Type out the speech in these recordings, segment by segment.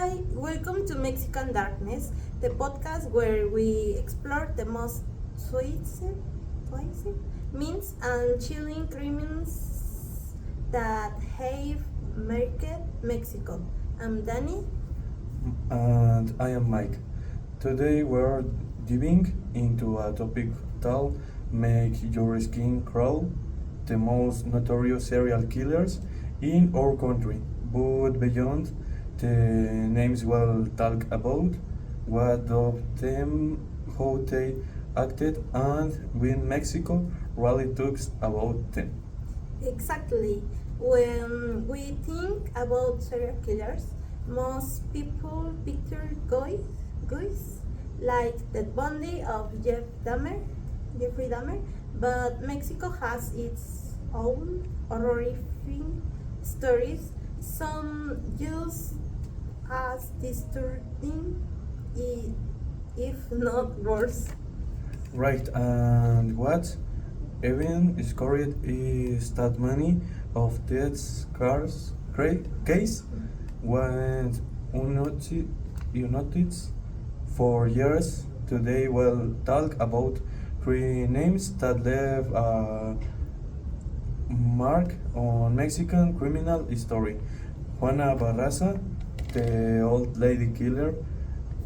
Hi, welcome to Mexican Darkness, the podcast where we explore the most twisted means and chilling crimes that have marked Mexico. I'm Danny. And I am Mike. Today we're diving into a topic that make your skin crawl, the most notorious serial killers in our country. But beyond the names we'll talk about, what of them, how they acted, and when Mexico really talks about them. Exactly. When we think about serial killers, most people picture guys like the Bundy of Jeffrey Dahmer, but Mexico has its own horrifying stories, some just as disturbing, if not worse. Right, and what even discovered is that many of death's case went unnoticed for years. Today we'll talk about three names that left a mark on Mexican criminal history. Juana Barraza, the old lady killer,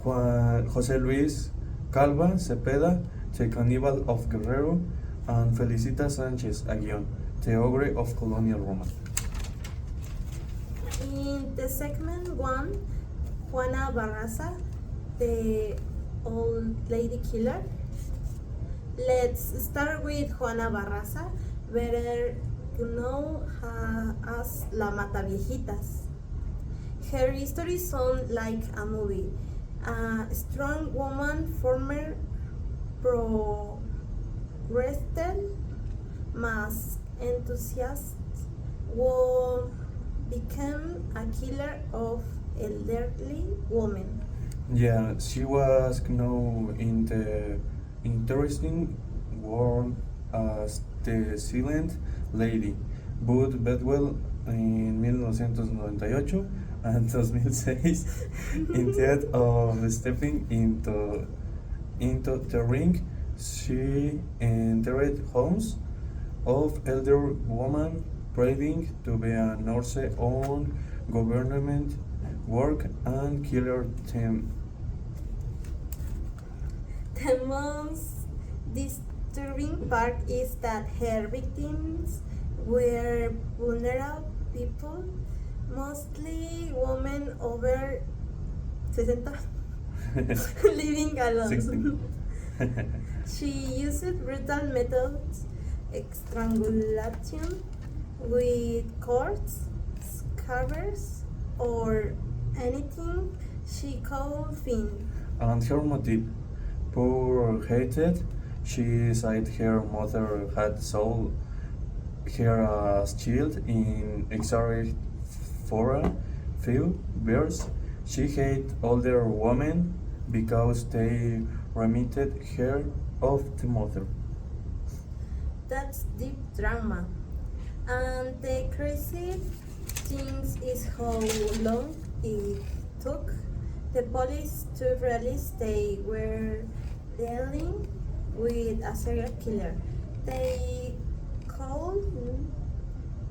Jose Luis Calva Cepeda, the cannibal of Guerrero, and Felicita Sanchez Aguion, the ogre of colonial Roma. In the segment one, Juana Barraza, the old lady killer. Let's start with Juana Barraza, better known as La Mataviejitas. Her history sounds like a movie. A strong woman, former pro wrestler, mask enthusiast, who became a killer of elderly women. Yeah, she was known in the interesting world as the Silent Lady, but Bedwell in 1998 and 2006 instead of stepping into the ring, she entered homes of elder women pretending to be a nurse on government work and killer them. The most disturbing part is that her victims were vulnerable people, mostly women over 60, living alone. 16. She used brutal methods, strangulation with cords, scabbards, or anything she could find. And her motive, poor hated, she said her mother had sold her as child in exchange for a few bears. She hated older women because they remitted her of the mother. That's deep drama. And the crazy thing is how long it took the police to realize they were dealing with a serial killer. They could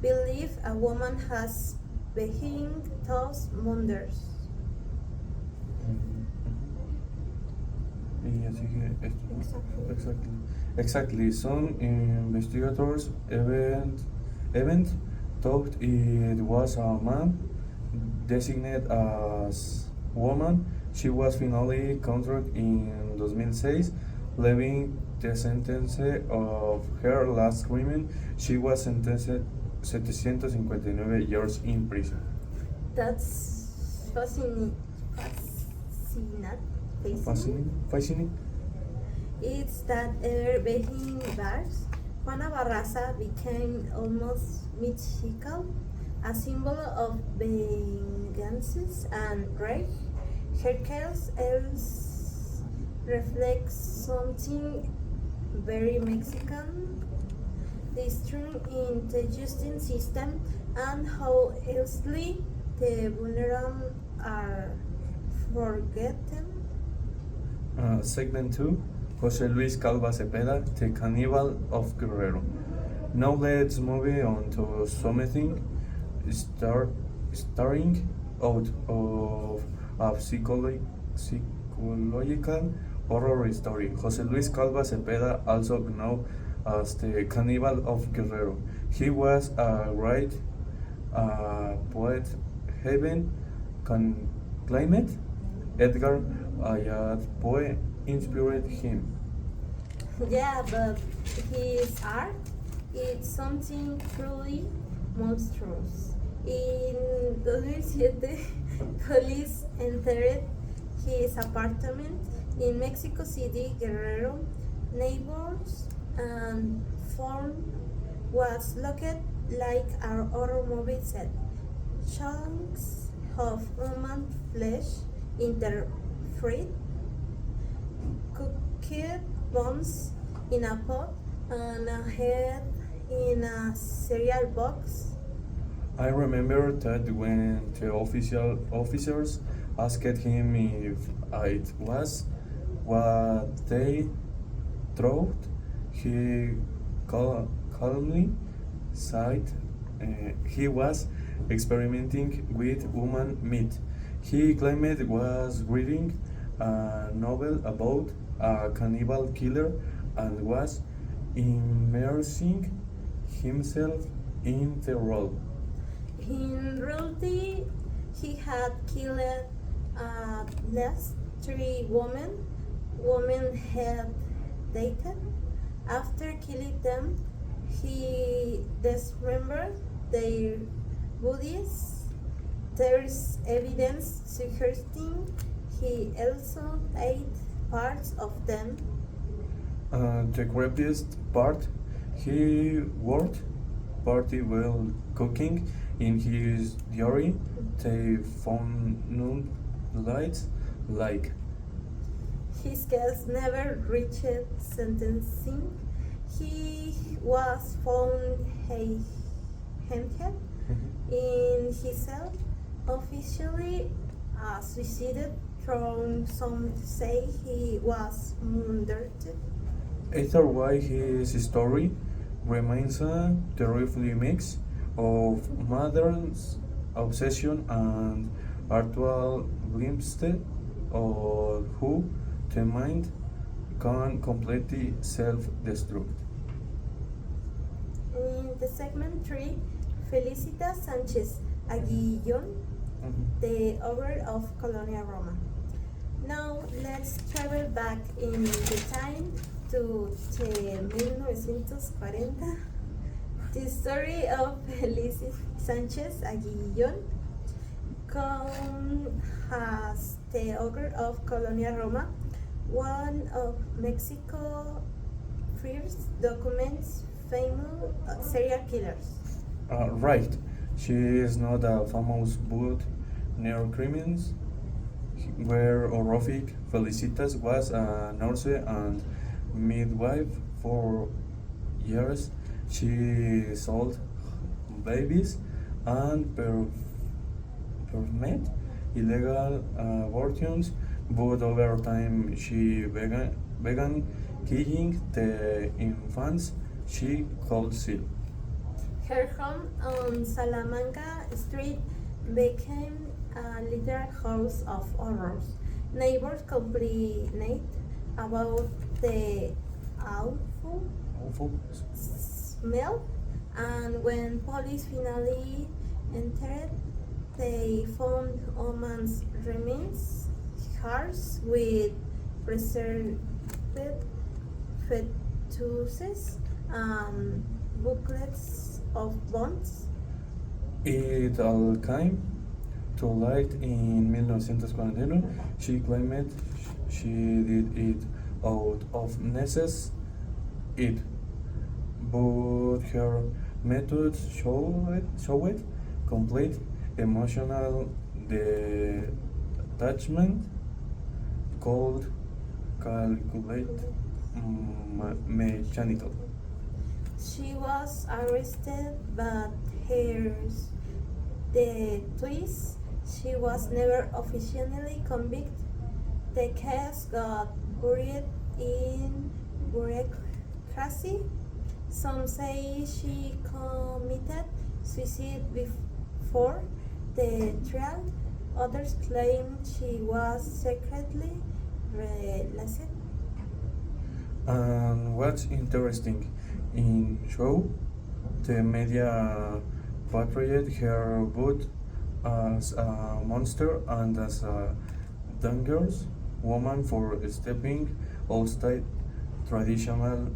believe a woman has behind those murders. Y así que Exactly. exactly. Some investigators event thought it was a man designated as woman. She was finally convicted in 2006, leaving the sentence of her last crime. She was sentenced 759 years in prison. That's fascinating. Fascinating. It's that ever behind bars, Juana Barraza became almost mythical, a symbol of vengeance and rage. Her chaos else reflects something very Mexican, the strength in the justice system and how easily the vulnerable are forget them. Segment 2, José Luis Calva Cepeda, The Cannibal of Guerrero. Now let's move on to something starting out of a psychological horror story. José Luis Calva Cepeda, also known as the Cannibal of Guerrero. He was a great poet, heaven climate. Edgar Allan Poe inspired him. Yeah, but his art is something truly monstrous. In 2007, police entered his apartment in Mexico City, Guerrero. Neighbors and phone was looked like a horror movie set. Chunks of human flesh interfrit, cooked bones in a pot, and a head in a cereal box. I remember that when the officers asked him if it was what they thought, he calmly said he was experimenting with human meat. He claimed was reading a novel about a cannibal killer and was immersing himself in the role. In reality, he had killed at least three women. Women had dated. After killing them, he dismembered their bodies. There's evidence suggesting he also ate parts of them. The creepiest part, he worked party while cooking. In his diary, they found no lights like. His case never reached sentencing. He was found hanged in his cell, officially suicided. From some say he was murdered. Either way, his story remains a terrifying mix of modern obsession and actual glimpses of who the mind can completely self-destruct. In the segment 3, Felicita Sanchez Aguillon, the owner of Colonia Roma. Now let's travel back in the time to the 1940. The story of Felicita Sanchez Aguillon come as the owner of Colonia Roma, one of Mexico's first documents famous serial killers. Right, she is not a famous but near criminals were horrific. Felicitas was a nurse and midwife for years. She sold babies and performed illegal abortions, but over time she began killing the infants she could see. Her home on Salamanca Street became a literal house of horrors. Neighbors complained about the awful Awful. smell, and when police finally entered, they found Oman's remains, hearts with preserved fetuses and booklets of bones. It all came to light in 1941. She claimed she did it out of necessity, but her methods showed complete emotional detachment, cold, calculate, mechanical. She was arrested, but here's the twist. She was never officially convicted. The case got buried in bureaucracy. Some say she committed suicide before the trial. Others claim she was secretly released. And what's interesting in show, the media portrayed her both as a monster and as a dangerous woman for stepping outside traditional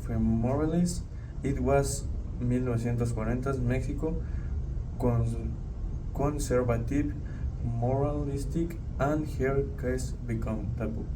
morals. It was 1940 Mexico, conservative, moralistic, and her case became taboo.